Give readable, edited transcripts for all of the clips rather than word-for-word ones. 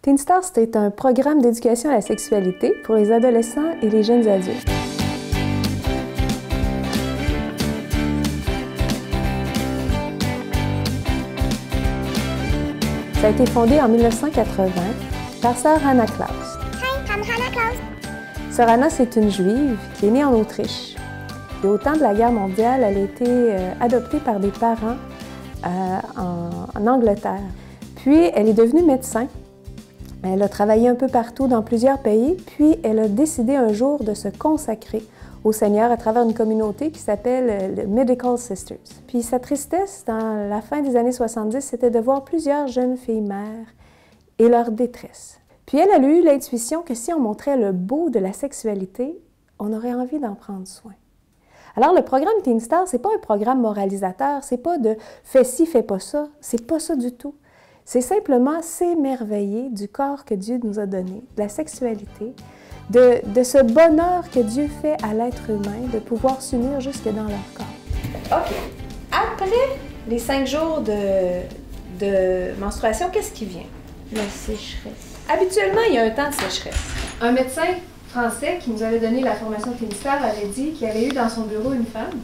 Teen Star, c'est un programme d'éducation à la sexualité pour les adolescents et les jeunes adultes. Ça a été fondé en 1980 par Sœur Hannah Klaus. Hi, I'm Hannah Klaus. Sœur Hannah, c'est une Juive qui est née en Autriche. Et au temps de la guerre mondiale, elle a été adoptée par des parents en Angleterre. Puis, elle est devenue médecin. Elle a travaillé un peu partout dans plusieurs pays, puis elle a décidé un jour de se consacrer au Seigneur à travers une communauté qui s'appelle les Medical Sisters. Puis sa tristesse, dans la fin des années 70, c'était de voir plusieurs jeunes filles mères et leur détresse. Puis elle a eu l'intuition que si on montrait le beau de la sexualité, on aurait envie d'en prendre soin. Alors le programme Teen Star, c'est pas un programme moralisateur, c'est pas de « fais ci, fais pas ça », c'est pas ça du tout. C'est simplement s'émerveiller du corps que Dieu nous a donné, de la sexualité, de ce bonheur que Dieu fait à l'être humain, de pouvoir s'unir jusque dans leur corps. OK. Après les 5 jours de menstruation, qu'est-ce qui vient? La sécheresse. Habituellement, il y a un temps de sécheresse. Un médecin français qui nous avait donné la formation Teen Star avait dit qu'il avait eu dans son bureau une femme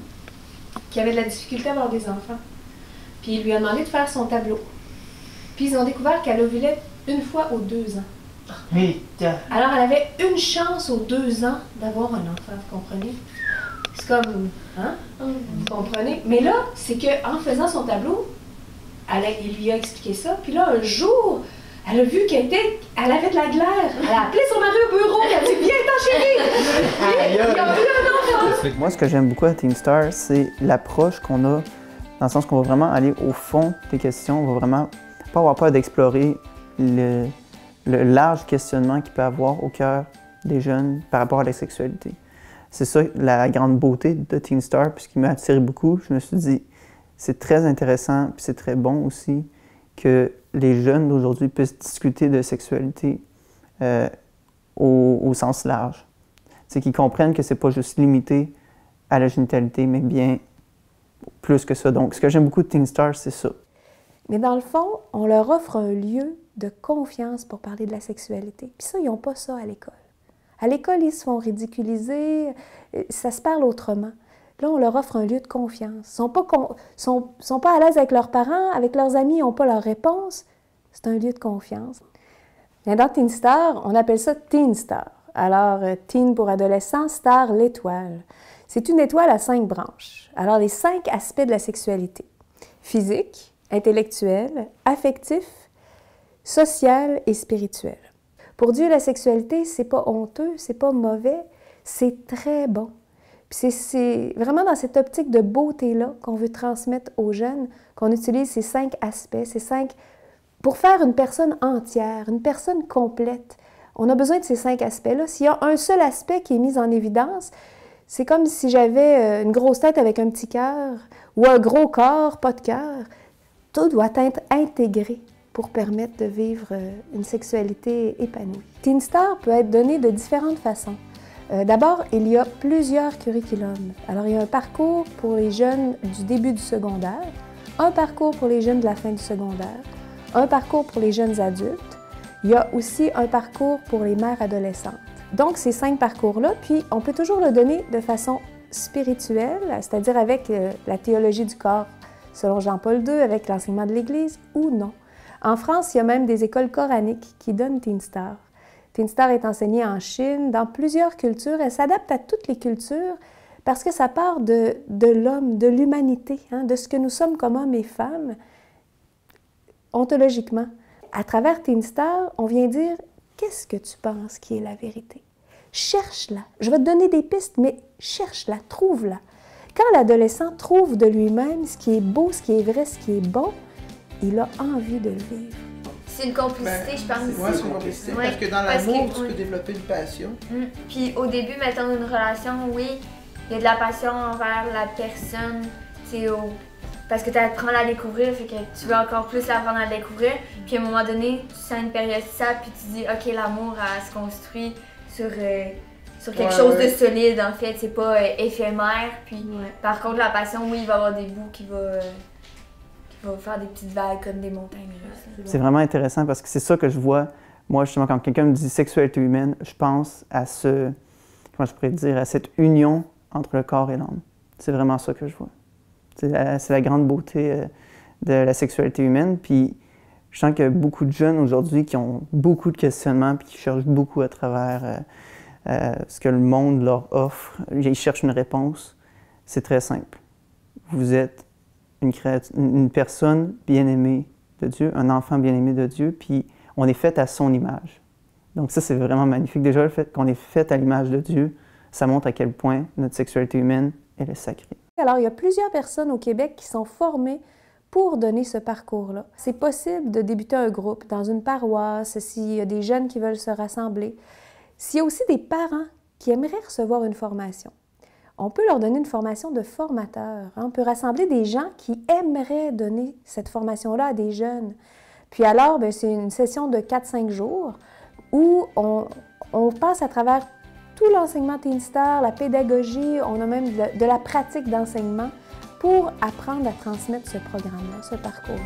qui avait de la difficulté à avoir des enfants. Puis il lui a demandé de faire son tableau. Puis ils ont découvert qu'elle ovulait une fois aux 2 ans. Alors elle avait une chance aux 2 ans d'avoir un enfant, vous comprenez? C'est comme, hein? Vous comprenez? Mais là, c'est qu'en faisant son tableau, il lui a expliqué ça. Puis là, un jour, elle a vu qu'elle avait de la glaire. Elle a appelé son mari au bureau, elle a dit « Viens-t'en chérie! » Ils ont eu un enfant! Moi, ce que j'aime beaucoup à Teen Star, c'est l'approche qu'on a, dans le sens qu'on va vraiment aller au fond des questions, on va vraiment pas avoir peur d'explorer le large questionnement qu'il peut avoir au cœur des jeunes par rapport à la sexualité. C'est ça la grande beauté de Teen Star, puis ce qui m'a attiré beaucoup. Je me suis dit, c'est très intéressant, puis c'est très bon aussi que les jeunes d'aujourd'hui puissent discuter de sexualité au sens large. C'est qu'ils comprennent que c'est pas juste limité à la génitalité, mais bien plus que ça. Donc, ce que j'aime beaucoup de Teen Star, c'est ça. Mais dans le fond, on leur offre un lieu de confiance pour parler de la sexualité. Puis ça, ils n'ont pas ça à l'école. À l'école, ils se font ridiculiser, ça se parle autrement. Là, on leur offre un lieu de confiance. Ils ne sont pas à l'aise avec leurs parents, avec leurs amis, ils n'ont pas leur réponse. C'est un lieu de confiance. Bien, dans Teen Star, on appelle ça Teen Star. Alors, Teen pour adolescent, Star, l'étoile. C'est une étoile à 5 branches. Alors, les 5 aspects de la sexualité. Physique, intellectuel, affectif, social et spirituel. Pour Dieu, la sexualité, c'est pas honteux, c'est pas mauvais, c'est très bon. Puis c'est vraiment dans cette optique de beauté-là qu'on veut transmettre aux jeunes, qu'on utilise ces 5 aspects, ces 5 pour faire une personne entière, une personne complète. On a besoin de ces 5 aspects-là. S'il y a un seul aspect qui est mis en évidence, c'est comme si j'avais une grosse tête avec un petit cœur ou un gros corps, pas de cœur. Tout doit être intégré pour permettre de vivre une sexualité épanouie. Teen Star peut être donné de différentes façons. D'abord, il y a plusieurs curriculums. Alors, il y a un parcours pour les jeunes du début du secondaire, un parcours pour les jeunes de la fin du secondaire, un parcours pour les jeunes adultes. Il y a aussi un parcours pour les mères adolescentes. Donc, ces 5 parcours-là, puis on peut toujours le donner de façon spirituelle, c'est-à-dire avec la théologie du corps, selon Jean-Paul II, avec l'enseignement de l'Église, ou non. En France, il y a même des écoles coraniques qui donnent Teen Star. Teen Star est enseigné en Chine, dans plusieurs cultures. Elle s'adapte à toutes les cultures parce que ça part de l'homme, de l'humanité, hein, de ce que nous sommes comme hommes et femmes, ontologiquement. À travers Teen Star, on vient dire « Qu'est-ce que tu penses qui est la vérité? Cherche-la. Je vais te donner des pistes, mais cherche-la, trouve-la. » Quand l'adolescent trouve de lui-même ce qui est beau, ce qui est vrai, ce qui est bon, il a envie de le vivre. C'est une complicité, je pense. Oui, c'est une complicité, parce que dans l'amour, tu peux développer une passion. Puis au début, mettons une relation, oui, il y a de la passion envers la personne, parce que tu apprends à la découvrir, fait que tu veux encore plus apprendre à la découvrir. Puis à un moment donné, tu sens une période stable, puis tu dis, OK, l'amour, elle se construit sur quelque chose de solide, en fait, c'est pas éphémère. Puis par contre, la passion, oui, il va y avoir des bouts qui vont faire des petites vagues comme des montagnes russes. C'est vraiment intéressant parce que c'est ça que je vois Moi, justement, quand quelqu'un me dit sexualité humaine, je pense à comment je pourrais dire, à cette union entre le corps et l'âme. C'est vraiment ça que je vois. C'est la grande beauté de la sexualité humaine. Puis je sens qu'il y a beaucoup de jeunes aujourd'hui qui ont beaucoup de questionnements puis qui cherchent beaucoup à travers ce que le monde leur offre. Ils cherchent une réponse. C'est très simple. Vous êtes une personne bien-aimée de Dieu, un enfant bien-aimé de Dieu, puis on est fait à son image. Donc ça, c'est vraiment magnifique. Déjà, le fait qu'on est fait à l'image de Dieu, ça montre à quel point notre sexualité humaine, elle est sacrée. Alors, il y a plusieurs personnes au Québec qui sont formées pour donner ce parcours-là. C'est possible de débuter un groupe dans une paroisse, s'il y a des jeunes qui veulent se rassembler. S'il y a aussi des parents qui aimeraient recevoir une formation, on peut leur donner une formation de formateur. On peut rassembler des gens qui aimeraient donner cette formation-là à des jeunes. Puis alors, c'est une session de 4-5 jours où on passe à travers tout l'enseignement Teen Star, la pédagogie, on a même de la pratique d'enseignement pour apprendre à transmettre ce programme-là, ce parcours-là.